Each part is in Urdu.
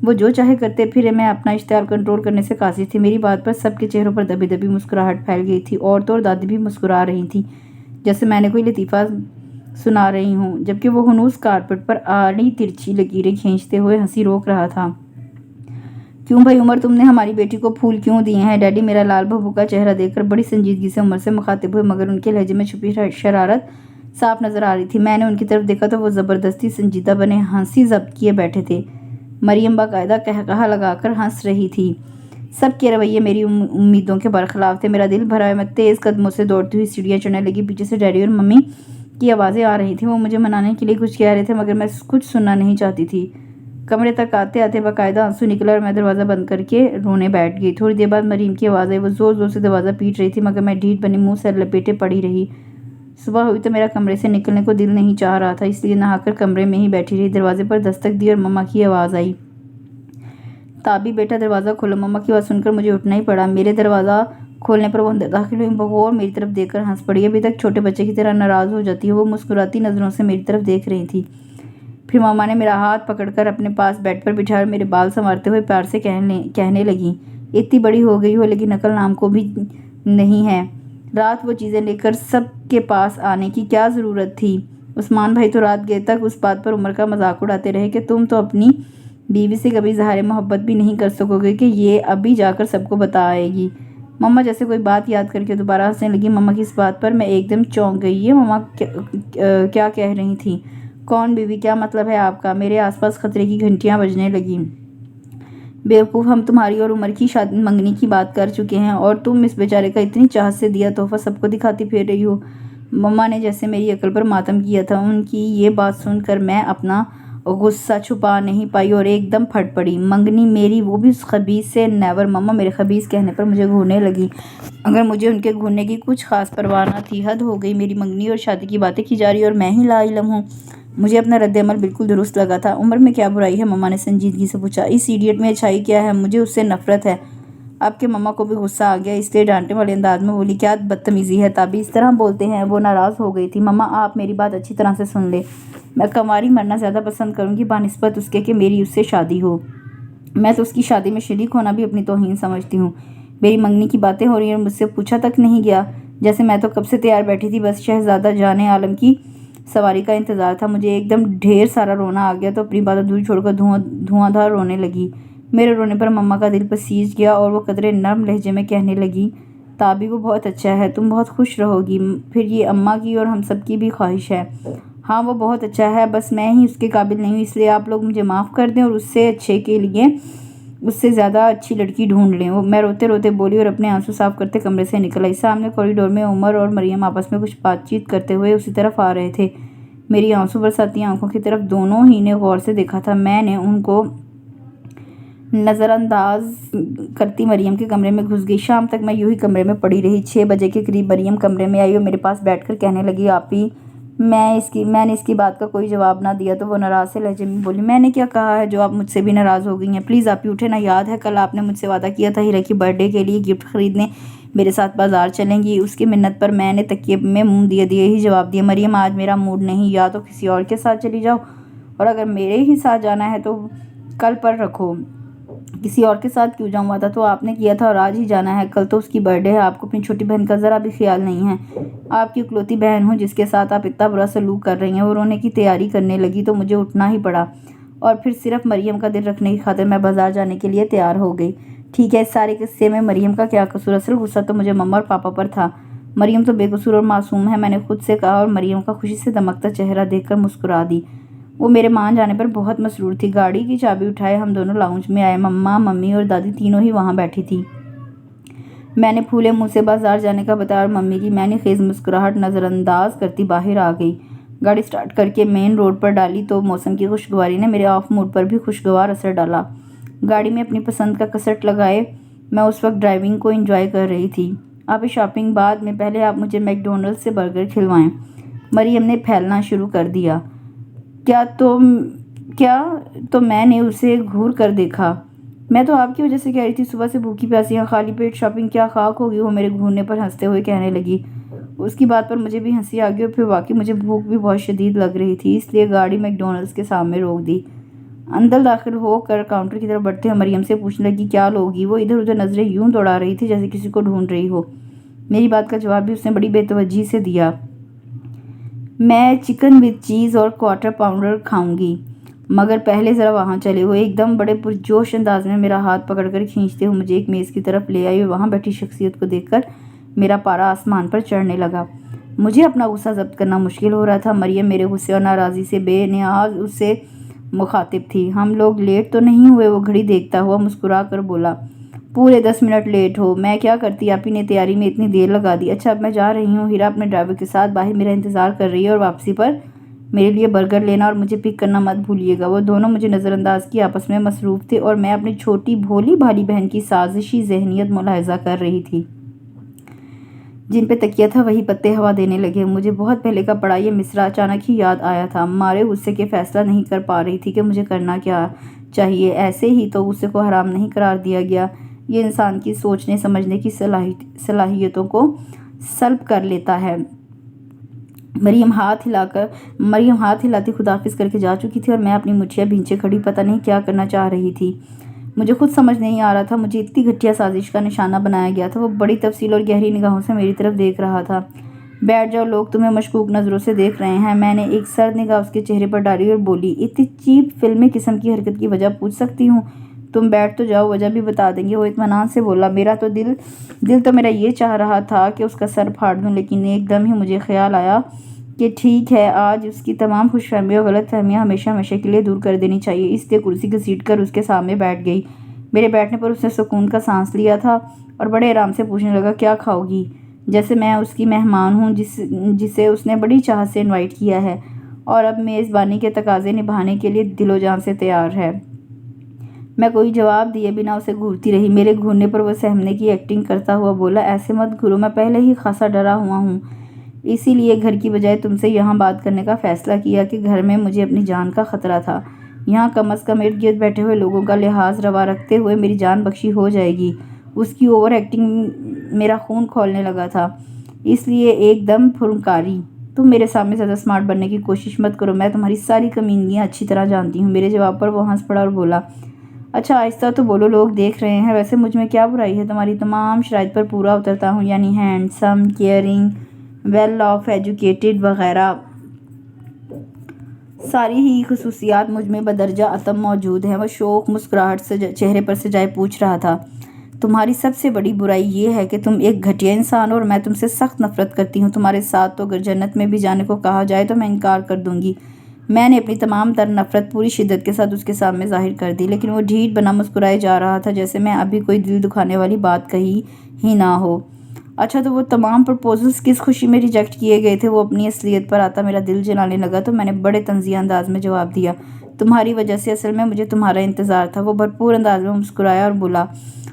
وہ جو چاہے کرتے پھرے، میں اپنا اشتعال کنٹرول کرنے سے قاصر تھی۔ میری بات پر سب کے چہروں پر دبی دبی مسکراہٹ پھیل گئی تھی۔ عورتوں اور دادی بھی مسکرا رہی تھیں، جیسے میں نے کوئی لطیفہ سنا رہی ہوں، جبکہ وہ ہنوز کارپٹ پر آڑی ترچھی لکیریں کھینچتے ہوئے ہنسی روک رہا تھا۔ کیوں بھائی عمر، تم نے ہماری بیٹی کو پھول کیوں دیے ہیں؟ ڈیڈی میرا لال بھبو کا چہرہ دیکھ کر بڑی سنجیدگی سے عمر سے مخاطب ہوئے، مگر ان کے لہجے میں چھپی شرارت صاف نظر آ رہی تھی۔ میں نے ان کی طرف دیکھا تو وہ زبردستی سنجیدہ بنے ہنسی ضبط کیے بیٹھے تھے۔ مریم باقاعدہ قہقہہ لگا کر ہنس رہی تھی۔ سب کے رویے میری امیدوں کے برخلاف تھے۔ میرا دل بھرا، میں تیز قدموں سے دوڑتی ہوئی سیڑھیاں چڑھنے لگی۔ پیچھے سے ڈیڈی اور ممی کی آوازیں آ رہی تھیں۔ وہ مجھے منانے کے لیے کچھ کہہ رہے تھے، مگر میں کچھ سننا نہیں چاہتی تھی۔ کمرے تک آتے آتے باقاعدہ آنسو نکلا اور میں دروازہ بند کر کے رونے بیٹھ گئی۔ تھوڑی دیر بعد مریم کی آواز آئی۔ وہ زور زور سے دروازہ پیٹ رہی تھی، مگر میں ڈھیٹ بنے منہ سے لپیٹے پڑی رہی۔ صبح ہوئی تو میرا کمرے سے نکلنے کو دل نہیں چاہ رہا تھا، اس لیے نہا کر کمرے میں ہی بیٹھی رہی۔ دروازے پر دستک دی اور مما کی آواز آئی، تابی بیٹا دروازہ کھولو۔ مما کی آواز سن کر مجھے اٹھنا ہی پڑا۔ میرے دروازہ کھولنے پر وہ اندر داخل ہوئی۔ بہو اور میری طرف دیکھ کر ہنس پڑی۔ ابھی تک چھوٹے بچے کی طرح ناراض ہو جاتی ہے، وہ مسکراتی نظروں سے میری طرف دیکھ رہی تھی۔ پھر مما نے میرا ہاتھ پکڑ کر اپنے پاس بیڈ پر بٹھایا اور میرے بال سنوارتے ہوئے پیار سے کہنے لگیں، اتنی بڑی ہو گئی ہو لیکن عقل نام کو بھی نہیں ہے۔ رات وہ چیزیں لے کر سب کے پاس آنے کی کیا ضرورت تھی؟ عثمان بھائی تو رات گئے تک اس بات پر عمر کا مذاق اڑاتے رہے کہ تم تو اپنی بیوی سے کبھی اظہار محبت بھی نہیں کر سکو گے کہ یہ ابھی جا کر سب کو بتائے گی۔ مما جیسے کوئی بات یاد کر کے دوبارہ ہنسنے لگی۔ مما کی اس بات پر میں ایک دم چونک گئی۔ یہ مما کیا کہہ رہی تھیں؟ کون بیوی؟ کیا مطلب ہے آپ کا؟ میرے آس پاس خطرے کی گھنٹیاں بجنے لگیں۔ بیوقوف، ہم تمہاری اور عمر کی شادی منگنی کی بات کر چکے ہیں اور تم اس بیچارے کا اتنی چاہت سے دیا تحفہ سب کو دکھاتی پھر رہی ہو۔ مما نے جیسے میری عقل پر ماتم کیا تھا۔ ان کی یہ بات سن کر میں اپنا غصہ چھپا نہیں پائی اور ایک دم پھٹ پڑی۔ منگنی میری، وہ بھی اس خبیث سے؟ نیور مما، میرے خبیث کہنے پر مجھے گھورنے لگی، اگر مجھے ان کے گھورنے کی کچھ خاص پرواہ نہ تھی۔ حد ہو گئی، میری منگنی اور شادی کی باتیں کی جا رہی اور میں ہی لا علم ہوں۔ مجھے اپنا رد عمل بالکل درست لگا تھا۔ عمر میں کیا برائی ہے؟ مما نے سنجیدگی سے پوچھا۔ اس ایڈیٹ میں اچھائی کیا ہے؟ مجھے اس سے نفرت ہے۔ اب کہ مما کو بھی غصہ آ گیا، اس لیے ڈانٹنے والے انداز میں بولی، کیا بدتمیزی ہے تابی، اس طرح بولتے ہیں؟ وہ ناراض ہو گئی تھی۔ مما آپ میری بات اچھی طرح سے سن لیں، میں کنواری مرنا زیادہ پسند کروں گی بنسبت اس کے کہ میری اس سے شادی ہو۔ میں تو اس کی شادی میں شریک ہونا بھی اپنی توہین سمجھتی ہوں۔ میری منگنی کی باتیں ہو رہی ہیں اور مجھ سے پوچھا تک نہیں گیا، جیسے میں تو کب سے تیار بیٹھی تھی، بس شہزادہ جان عالم کی سواری کا انتظار تھا۔ مجھے ایک دم ڈھیر سارا رونا آ گیا تو اپنی بات ادھوری چھوڑ کر دھواں دھار رونے لگی۔ میرے رونے پر مما کا دل پسیج گیا اور وہ قدرے نرم لہجے میں کہنے لگی، تابی وہ بہت اچھا ہے، تم بہت خوش رہو گی، پھر یہ اماں کی اور ہم سب کی بھی خواہش ہے۔ ہاں وہ بہت اچھا ہے، بس میں ہی اس کے قابل نہیں ہوں، اس لیے آپ لوگ مجھے معاف کر دیں اور اس سے اچھے کے لیے اس سے زیادہ اچھی لڑکی ڈھونڈ لیں۔ میں روتے روتے بولی اور اپنے آنسو صاف کرتے کمرے سے نکل آئی۔ سامنے کوریڈور میں عمر اور مریم آپس میں کچھ بات چیت کرتے ہوئے اسی طرف آ رہے تھے۔ میری آنسو برساتی آنکھوں کی طرف دونوں ہی نے غور سے دیکھا تھا۔ میں نے ان کو نظر انداز کرتی مریم کے کمرے میں گھس گئی۔ شام تک میں یوں ہی کمرے میں پڑی رہی۔ 6 بجے کے قریب مریم کمرے میں آئی اور میرے پاس بیٹھ کر کہنے لگی، آپی، میں نے اس کی بات کا کوئی جواب نہ دیا تو وہ ناراض سے لہجے میں بولی، میں نے کیا کہا ہے جو آپ مجھ سے بھی ناراض ہو گئی ہیں؟ پلیز آپی اٹھے نا، یاد ہے کل آپ نے مجھ سے وعدہ کیا تھا ہیرا کی برتھ ڈے کے لیے گفٹ خریدنے میرے ساتھ بازار چلیں گی؟ اس کی منت پر میں نے تکیے میں منہ دیے ہی جواب دیا، مریم آج میرا موڈ نہیں، یا تو کسی اور کے ساتھ چلی جاؤ اور اگر میرے ہی ساتھ جانا ہے تو کل پر رکھو۔ کسی اور کے ساتھ کیوں جاؤں؟ وعدہ تو آپ نے کیا تھا اور آج ہی جانا ہے، کل تو اس کی برتھ ڈے ہے۔ آپ کو اپنی چھوٹی بہن کا ذرا بھی خیال نہیں ہے؟ آپ کی اکلوتی بہن ہوں جس کے ساتھ آپ اتنا برا سلوک کر رہی ہیں۔ وہ رونے کی تیاری کرنے لگی تو مجھے اٹھنا ہی پڑا اور پھر صرف مریم کا دل رکھنے کی خاطر میں بازار جانے کے لیے تیار ہو گئی۔ ٹھیک ہے، اس سارے قصے میں مریم کا کیا قصور؟ اصل غصہ تو مجھے مما اور پاپا پر تھا۔ مریم تو بے قصور اور معصوم ہے، میں نے خود سے کہا اور مریم کا خوشی سے دمکتا چہرہ دیکھ کر مسکرا دی۔ وہ میرے مان جانے پر بہت مسرور تھی۔ گاڑی کی چابی اٹھائے ہم دونوں لاؤنج میں آئے۔ مما، ممی اور دادی تینوں ہی وہاں بیٹھی تھیں۔ میں نے پھولے منہ سے بازار جانے کا بتایا اور ممی کی معنی خیز مسکراہٹ نظر انداز کرتی باہر آ گئی۔ گاڑی سٹارٹ کر کے مین روڈ پر ڈالی تو موسم کی خوشگواری نے میرے آف موڈ پر بھی خوشگوار اثر ڈالا۔ گاڑی میں اپنی پسند کا کسٹ لگائے میں اس وقت ڈرائیونگ کو انجوائے کر رہی تھی۔ آپ شاپنگ بعد میں، پہلے آپ مجھے میک ڈونلڈ سے برگر کھلوائیں۔ مریم نے پھیلنا شروع کر دیا۔ کیا تو میں نے اسے گھور کر دیکھا۔ میں تو آپ کی وجہ سے کہہ رہی تھی، صبح سے بھوکی پیاسی ہیں، خالی پیٹ شاپنگ کیا خاک ہوگی؟ وہ میرے گھورنے پر ہنستے ہوئے کہنے لگی۔ اس کی بات پر مجھے بھی ہنسی آ گئی اور پھر واقعی مجھے بھوک بھی بہت شدید لگ رہی تھی، اس لیے گاڑی میک ڈونلڈز کے سامنے روک دی۔ اندر داخل ہو کر کاؤنٹر کی طرف بڑھتے ہوئے مریم سے پوچھنے لگی کیا لوگی؟ وہ ادھر ادھر نظریں یوں دوڑا رہی تھی جیسے کسی کو ڈھونڈ رہی ہو۔ میری بات کا جواب بھی اس نے بڑی بے توجہی سے دیا۔ میں چکن وتھ چیز اور کوارٹر پاؤنڈر کھاؤں گی، مگر پہلے ذرا وہاں چلے۔ وہ ایک دم بڑے پرجوش انداز میں میرا ہاتھ پکڑ کر کھینچتے ہوئے مجھے ایک میز کی طرف لے آئی اور وہاں بیٹھی شخصیت کو دیکھ کر میرا پارا آسمان پر چڑھنے لگا۔ مجھے اپنا غصہ ضبط کرنا مشکل ہو رہا تھا۔ مریم میرے غصے اور ناراضی سے بے نیاز اس سے مخاطب تھی۔ ہم لوگ لیٹ تو نہیں ہوئے؟ وہ گھڑی دیکھتا ہوا مسکرا کر بولا۔ پورے 10 منٹ لیٹ ہو۔ میں کیا کرتی، آپ ہی نے تیاری میں اتنی دیر لگا دی۔ اچھا اب میں جا رہی ہوں۔ ہیرا اپنے ڈرائیور کے ساتھ باہر میرا انتظار کر رہی ہے اور واپسی پر میرے لیے برگر لینا اور مجھے پک کرنا مت بھولیے گا۔ وہ دونوں مجھے نظر انداز کی آپس میں مصروف تھے اور میں اپنی چھوٹی بھولی بھالی بہن کی سازشی ذہنیت ملاحظہ کر رہی تھی۔ جن پہ تکیہ تھا وہی پتے ہوا دینے لگے۔ مجھے بہت پہلے کا پڑھا یہ مصرع اچانک ہی یاد آیا تھا۔ مارے غصے کے فیصلہ نہیں کر پا رہی تھی کہ مجھے کرنا کیا چاہیے۔ ایسے ہی تو غصے کو حرام نہیں قرار دیا گیا۔ یہ انسان کی سوچنے سمجھنے کی صلاحیتوں کو سلب کر لیتا ہے۔ مریم ہاتھ ہلاتی خداحافظ کر کے جا چکی تھی اور میں اپنی مٹھیاں بھینچے کھڑی پتہ نہیں کیا کرنا چاہ رہی تھی۔ مجھے خود سمجھ نہیں آ رہا تھا مجھے اتنی گھٹیا سازش کا نشانہ بنایا گیا تھا۔ وہ بڑی تفصیل اور گہری نگاہوں سے میری طرف دیکھ رہا تھا۔ بیٹھ جاؤ، لوگ تمہیں مشکوک نظروں سے دیکھ رہے ہیں۔ میں نے ایک سرد نگاہ اس کے چہرے پر ڈالی اور بولی، اتنی چیپ فلمی قسم کی حرکت کی وجہ پوچھ سکتی ہوں؟ تم بیٹھ تو جاؤ، وجہ بھی بتا دیں گے۔ وہ اطمینان سے بولا، دل تو میرا یہ چاہ رہا تھا کہ اس کا سر پھاڑ دوں، لیکن ایک دم ہی مجھے خیال آیا کہ ٹھیک ہے، آج اس کی تمام خوش فہمیاں اور غلط فہمیاں ہمیشہ کے لیے دور کر دینی چاہیے۔ اس لیے کرسی گھسیٹ کر اس کے سامنے بیٹھ گئی۔ میرے بیٹھنے پر اس نے سکون کا سانس لیا تھا اور بڑے آرام سے پوچھنے لگا، کیا کھاؤ گی؟ جیسے میں اس کی مہمان ہوں جسے اس نے بڑی چاہت سے انوائٹ کیا ہے اور اب میزبانی کے تقاضے نبھانے کے لیے دل و جان سے تیار ہے۔ میں کوئی جواب دیے بنا اسے گھورتی رہی۔ میرے گھورنے پر وہ سہمنے کی ایکٹنگ کرتا ہوا بولا، ایسے مت گھورو، میں پہلے ہی خاصا ڈرا ہوا ہوں۔ اسی لیے گھر کی بجائے تم سے یہاں بات کرنے کا فیصلہ کیا کہ گھر میں مجھے اپنی جان کا خطرہ تھا۔ یہاں کم از کم ارد گرد بیٹھے ہوئے لوگوں کا لحاظ روا رکھتے ہوئے میری جان بخشی ہو جائے گی۔ اس کی اوور ایکٹنگ میرا خون کھولنے لگا تھا، اس لیے ایک دم پھنکاری، تم میرے سامنے زیادہ سمارٹ بننے کی کوشش مت کرو، میں تمہاری ساری کمینگیاں اچھی طرح جانتی ہوں۔ میرے جواب پر وہ ہنس پڑا اور بولا، اچھا آہستہ تو بولو، لوگ دیکھ رہے ہیں۔ ویسے مجھ میں کیا برائی ہے؟ تمہاری تمام شرائط پر پورا اترتا ہوں، یعنی handsome, caring, well off, educated وغیرہ ساری ہی خصوصیات مجھ میں بدرجہ اتم موجود ہیں۔ وہ شوق مسکراہٹ سے چہرے پر سجائے پوچھ رہا تھا، تمہاری سب سے بڑی برائی یہ ہے کہ تم ایک گھٹیا انسان ہو اور میں تم سے سخت نفرت کرتی ہوں۔ تمہارے ساتھ تو اگر جنت میں بھی جانے کو کہا جائے تو میں انکار کر دوں گی۔ میں نے اپنی تمام تر نفرت پوری شدت کے ساتھ اس کے سامنے ظاہر کر دی، لیکن وہ ڈھیٹ بنا مسکرائے جا رہا تھا جیسے میں ابھی کوئی دل دکھانے والی بات کہی ہی نہ ہو۔ اچھا تو وہ تمام پرپوزلز کس خوشی میں ریجیکٹ کیے گئے تھے؟ وہ اپنی اصلیت پر آتا میرا دل جلانے لگا تو میں نے بڑے طنزیہ انداز میں جواب دیا، تمہاری وجہ سے، اصل میں مجھے تمہارا انتظار تھا۔ وہ بھرپور انداز میں مسکرایا اور بولا،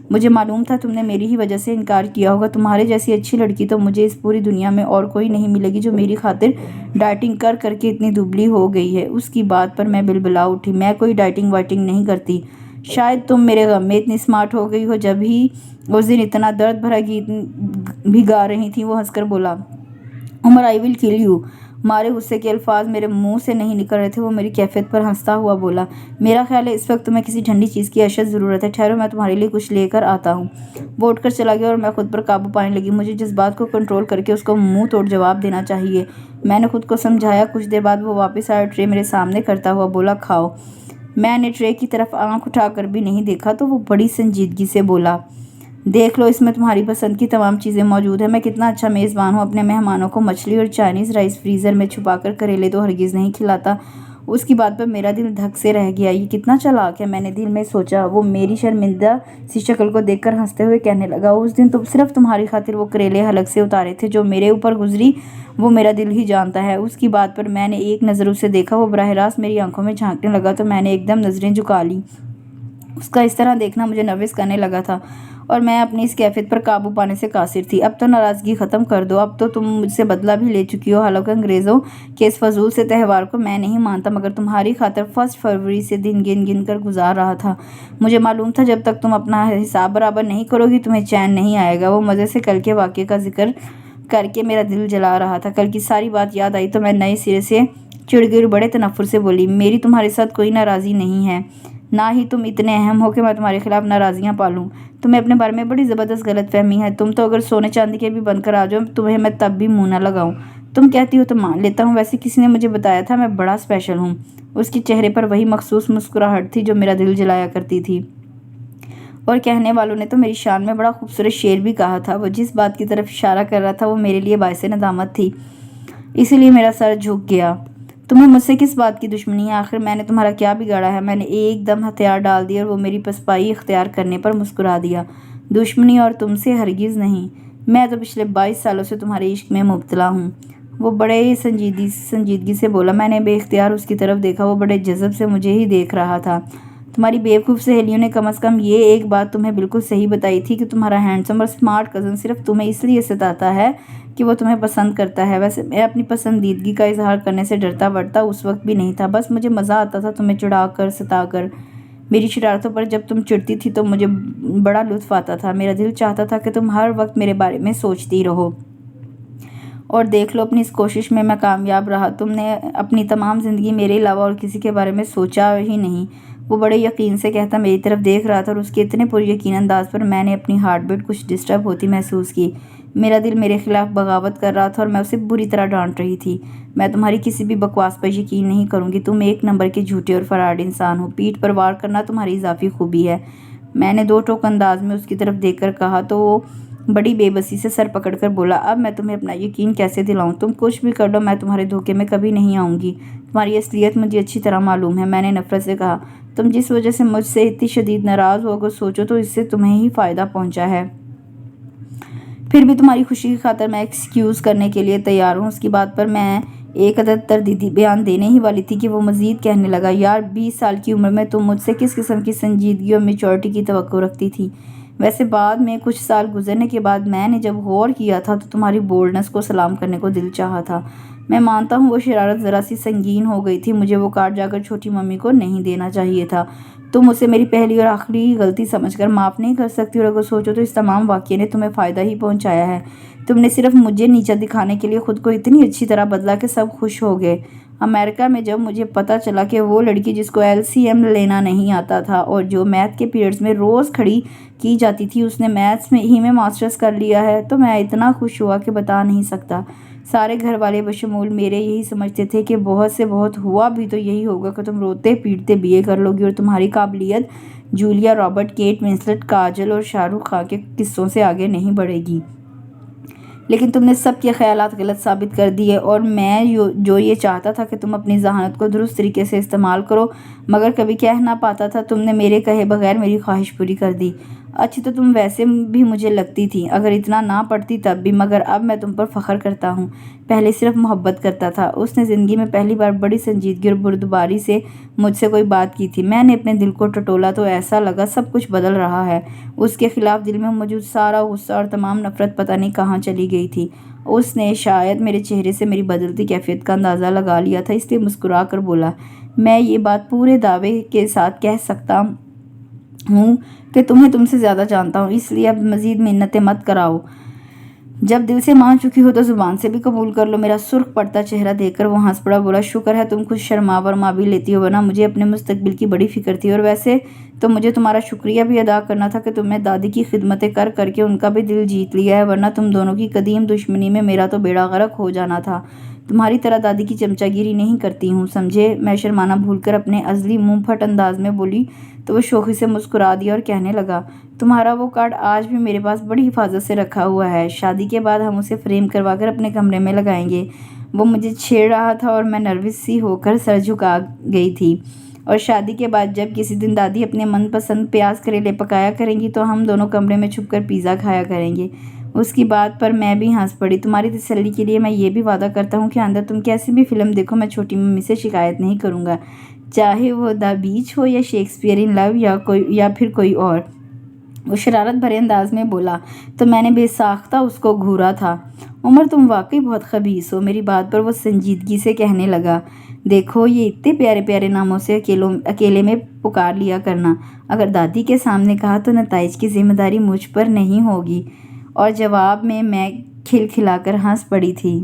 مجھے معلوم تھا تم نے میری ہی وجہ سے انکار کیا ہوگا۔ تمہارے جیسی اچھی لڑکی تو مجھے اس پوری دنیا میں اور کوئی نہیں ملے گی جو میری خاطر ڈائٹنگ کر کر کے اتنی دبلی ہو گئی ہے۔ اس کی بات پر میں بلبلا اٹھی، میں کوئی ڈائٹنگ وائٹنگ نہیں کرتی۔ شاید تم میرے غم میں اتنی اسمارٹ ہو گئی ہو۔ جب ہی اس دن اتنا درد بھرا گیت بھی گا رہی تھی وہ ہنس کر بولا، عمر آئی ول کل یو۔ مارے غصے کے الفاظ میرے منہ سے نہیں نکل رہے تھے۔ وہ میری کیفیت پر ہنستا ہوا بولا، میرا خیال ہے اس وقت تمہیں کسی ٹھنڈی چیز کی اشد ضرورت ہے، ٹھہرو میں تمہارے لیے کچھ لے کر آتا ہوں۔ وہ اٹھ کر چلا گیا اور میں خود پر قابو پانے لگی۔ مجھے جذبات کو کنٹرول کر کے اس کو منہ توڑ جواب دینا چاہیے، میں نے خود کو سمجھایا۔ کچھ دیر بعد وہ واپس آیا، ٹرے میرے سامنے کرتا ہوا بولا، کھاؤ۔ میں نے ٹرے کی طرف آنکھ اٹھا کر بھی نہیں دیکھا تو وہ بڑی سنجیدگی سے بولا، دیکھ لو، اس میں تمہاری پسند کی تمام چیزیں موجود ہیں۔ میں کتنا اچھا میزبان ہوں، اپنے مہمانوں کو مچھلی اور چائنیز رائس فریزر میں چھپا کر کریلے تو ہرگز نہیں کھلاتا۔ اس کی بات پر میرا دل دھک سے رہ گیا، یہ کتنا چالاک ہے، میں نے دل میں سوچا۔ وہ میری شرمندہ سی شکل کو دیکھ کر ہنستے ہوئے کہنے لگا، اس دن تو صرف تمہاری خاطر وہ کریلے حلق سے اتارے تھے جو میرے اوپر گزری وہ میرا دل ہی جانتا ہے۔ اس کی بات پر میں نے ایک نظر اسے دیکھا، وہ براہ راست میری آنکھوں میں جھانکنے لگا تو میں نے ایک دم نظریں جھکا لیں۔ اس کا اس طرح دیکھنا مجھے نروس کرنے لگا تھا اور میں اپنی اس کیفیت پر قابو پانے سے قاصر تھی۔ اب تو ناراضگی ختم کر دو، اب تو تم مجھ سے بدلہ بھی لے چکی ہو۔ حالانکہ انگریزوں کے اس فضول سے تہوار کو میں نہیں مانتا، مگر تمہاری خاطر 1 فروری سے دن گن گن کر گزار رہا تھا۔ مجھے معلوم تھا جب تک تم اپنا حساب برابر نہیں کرو گی تمہیں چین نہیں آئے گا۔ وہ مزے سے کل کے واقعے کا ذکر کر کے میرا دل جلا رہا تھا۔ کل کی ساری بات یاد آئی تو میں نئے سرے سے چڑ گئی اور بڑے تنفر سے بولی، میری تمہارے ساتھ کوئی ناراضی نہیں ہے، نہ ہی تم اتنے اہم ہو کہ میں تمہارے خلاف ناراضیاں پالوں۔ تمہیں اپنے بارے میں بڑی زبردست غلط فہمی ہے، تم تو اگر سونے چاندی کے بھی بن کر آ جاؤ تمہیں میں تب بھی منہ نہ لگاؤں۔ تم کہتی ہو تو مان لیتا ہوں، ویسے کسی نے مجھے بتایا تھا میں بڑا اسپیشل ہوں۔ اس کے چہرے پر وہی مخصوص مسکراہٹ تھی جو میرا دل جلایا کرتی تھی، اور کہنے والوں نے تو میری شان میں بڑا خوبصورت شعر بھی کہا تھا۔ وہ جس بات کی طرف اشارہ کر رہا تھا وہ میرے لیے باعث ندامت تھی، اسی لیے میرا سر جھک گیا۔ تمہیں مجھ سے کس بات کی دشمنی ہے؟ آخر میں نے تمہارا کیا بگاڑا ہے؟ میں نے ایک دم ہتھیار ڈال دیے اور وہ میری پسپائی اختیار کرنے پر مسکرا دیا۔ دشمنی اور تم سے ہرگز نہیں، میں تو پچھلے 22 سالوں سے تمہارے عشق میں مبتلا ہوں۔ وہ بڑے سنجیدگی سے بولا۔ میں نے بے اختیار اس کی طرف دیکھا، وہ بڑے جذب سے مجھے ہی دیکھ رہا تھا۔ تمہاری بیوقوف سہیلیوں نے کم از کم یہ ایک بات تمہیں بالکل صحیح بتائی تھی کہ تمہارا ہینڈسم اور اسمارٹ کزن صرف تمہیں اس لیے ستاتا ہے کہ وہ تمہیں پسند کرتا ہے۔ ویسے میں اپنی پسندیدگی کا اظہار کرنے سے ڈرتا ورتا اس وقت بھی نہیں تھا، بس مجھے مزہ آتا تھا تمہیں چڑھا کر ستا کر۔ میری شرارتوں پر جب تم چڑھتی تھی تو مجھے بڑا لطف آتا تھا، میرا دل چاہتا تھا کہ تم ہر وقت میرے بارے میں سوچتی رہو، اور دیکھ لو اپنی اس کوشش میں میں کامیاب رہا۔ تم نے اپنی تمام زندگی میرے علاوہ اور کسی کے بارے میں سوچا ہی نہیں۔ وہ بڑے یقین سے کہتا میری طرف دیکھ رہا تھا، اور اس کے اتنے پر یقین انداز پر میں نے اپنی ہارٹ بیٹ کچھ ڈسٹرب ہوتی محسوس کی۔ میرا دل میرے خلاف بغاوت کر رہا تھا اور میں اسے بری طرح ڈانٹ رہی تھی۔ میں تمہاری کسی بھی بکواس پر یقین نہیں کروں گی، تم ایک نمبر کے جھوٹے اور فراڈ انسان ہو، پیٹھ پر وار کرنا تمہاری اضافی خوبی ہے۔ میں نے دو ٹوک انداز میں اس کی طرف دیکھ کر کہا تو وہ بڑی بے بسی سے سر پکڑ کر بولا، اب میں تمہیں اپنا یقین کیسے دلاؤں؟ تم کچھ بھی کر لو میں تمہارے دھوکے میں کبھی نہیں آؤں گی، تمہاری اصلیت مجھے اچھی طرح معلوم ہے۔ میں نے نفرت سے کہا، تم جس وجہ سے مجھ سے اتنی شدید ناراض ہو، اگر سوچو تو اس سے تمہیں ہی فائدہ پہنچا ہے۔ پھر بھی تمہاری خوشی کی خاطر میں ایکسکیوز کرنے کے لیے تیار ہوں۔ اس کی بات پر میں ایک عدد تردیدی بیان دینے ہی والی تھی کہ وہ مزید کہنے لگا، یار 20 سال کی عمر میں تم مجھ سے کس قسم کی سنجیدگی اور میچورٹی کی توقع رکھتی تھی؟ ویسے بعد میں کچھ سال گزرنے کے بعد میں نے جب غور کیا تھا تو تمہاری بولڈنس کو سلام کرنے کو دل چاہا تھا۔ میں مانتا ہوں وہ شرارت ذرا سی سنگین ہو گئی تھی، مجھے وہ کارڈ جا کر چھوٹی ممی کو نہیں دینا چاہیے تھا۔ تم اسے میری پہلی اور آخری غلطی سمجھ کر معاف نہیں کر سکتی، اور اگر سوچو تو اس تمام واقعے نے تمہیں فائدہ ہی پہنچایا ہے۔ تم نے صرف مجھے نیچا دکھانے کے لیے خود کو اتنی اچھی طرح بدلا کہ سب خوش ہو گئے۔ امریکہ میں جب مجھے پتہ چلا کہ وہ لڑکی جس کو LCM لینا نہیں آتا تھا اور جو میتھ کے پیریڈز میں روز کھڑی کی جاتی تھی، اس نے میتھس میں ماسٹرز کر لیا ہے تو میں اتنا خوش ہوا کہ بتا نہیں سکتا۔ سارے گھر والے بشمول میرے یہی سمجھتے تھے کہ بہت سے بہت ہوا بھی تو یہی ہوگا کہ تم روتے پیٹتے BA کر لو گی اور تمہاری قابلیت جولیا رابرٹ، کیٹ ونسلٹ، کاجل اور شاہ رخ خان کے قصوں سے آگے نہیں بڑھے گی۔ لیکن تم نے سب کے خیالات غلط ثابت کر دیے، اور میں جو یہ چاہتا تھا کہ تم اپنی ذہانت کو درست طریقے سے استعمال کرو مگر کبھی کہہ نہ پاتا تھا، تم نے میرے کہے بغیر میری خواہش پوری کر دی۔ اچھی تو تم ویسے بھی مجھے لگتی تھی، اگر اتنا نہ پڑتی تب بھی، مگر اب میں تم پر فخر کرتا ہوں۔ پہلے صرف محبت کرتا تھا۔ اس نے زندگی میں پہلی بار بڑی سنجیدگی اور بردباری سے مجھ سے کوئی بات کی تھی۔ میں نے اپنے دل کو ٹٹولا تو ایسا لگا سب کچھ بدل رہا ہے۔ اس کے خلاف دل میں موجود سارا غصہ اور تمام نفرت پتہ نہیں کہاں چلی گئی تھی۔ اس نے شاید میرے چہرے سے میری بدلتی کیفیت کا اندازہ لگا لیا تھا، اس لیے مسکرا کر بولا، میں یہ بات پورے دعوے کے ساتھ کہہ سکتا ہوں کہ تمہیں تم سے زیادہ جانتا ہوں، اس لیے اب مزید منتیں مت کراؤ۔ جب دل سے مان چکی ہو تو زبان سے بھی قبول کر لو۔ میرا سرخ پڑتا چہرہ دیکھ کر وہ ہنس پڑا، بولا، شکر ہے تم کچھ شرما ورما بھی لیتی ہو، ورنہ مجھے اپنے مستقبل کی بڑی فکر تھی، اور ویسے تو مجھے تمہارا شکریہ بھی ادا کرنا تھا کہ تم نے دادی کی خدمتیں کر کر کے ان کا بھی دل جیت لیا ہے، ورنہ تم دونوں کی قدیم دشمنی میں میرا تو بیڑا غرق ہو جانا تھا۔ تمہاری طرح دادی کی چمچا گیری نہیں کرتی ہوں، سمجھے؟ میں شرمانا بھول کر اپنے ازلی منہ پھٹ انداز میں بولی تو وہ شوخی سے مسکرا دیا اور کہنے لگا، تمہارا وہ کارڈ آج بھی میرے پاس بڑی حفاظت سے رکھا ہوا ہے، شادی کے بعد ہم اسے فریم کروا کر اپنے کمرے میں لگائیں گے۔ وہ مجھے چھیڑ رہا تھا اور میں نروس سی ہو کر سر جھکا گئی تھی، اور شادی کے بعد جب کسی دن دادی اپنے من پسند پیاز کریلے پکایا کریں گی تو ہم دونوں کمرے میں چھپ کر پیزا کھایا کریں گے۔ اس کی بات پر میں بھی ہنس پڑی۔ تمہاری تسلی کے لیے میں یہ بھی وعدہ کرتا ہوں کہ آئندہ تم کیسی بھی فلم دیکھو میں چھوٹی ممی سے شکایت نہیں کروں گا، چاہے وہ دا بیچ ہو یا شیکسپیئر ان لو یا پھر کوئی اور۔ وہ شرارت بھرے انداز میں بولا تو میں نے بے ساختہ اس کو گھورا تھا، عمر تم واقعی بہت خبیث ہو۔ میری بات پر وہ سنجیدگی سے کہنے لگا، دیکھو یہ اتنے پیارے پیارے ناموں سے اکیلے میں پکار لیا کرنا، اگر دادی کے سامنے کہا تو نتائج کی ذمہ داری مجھ پر نہیں ہوگی۔ اور جواب میں کھل کھلا کر ہنس پڑی تھی۔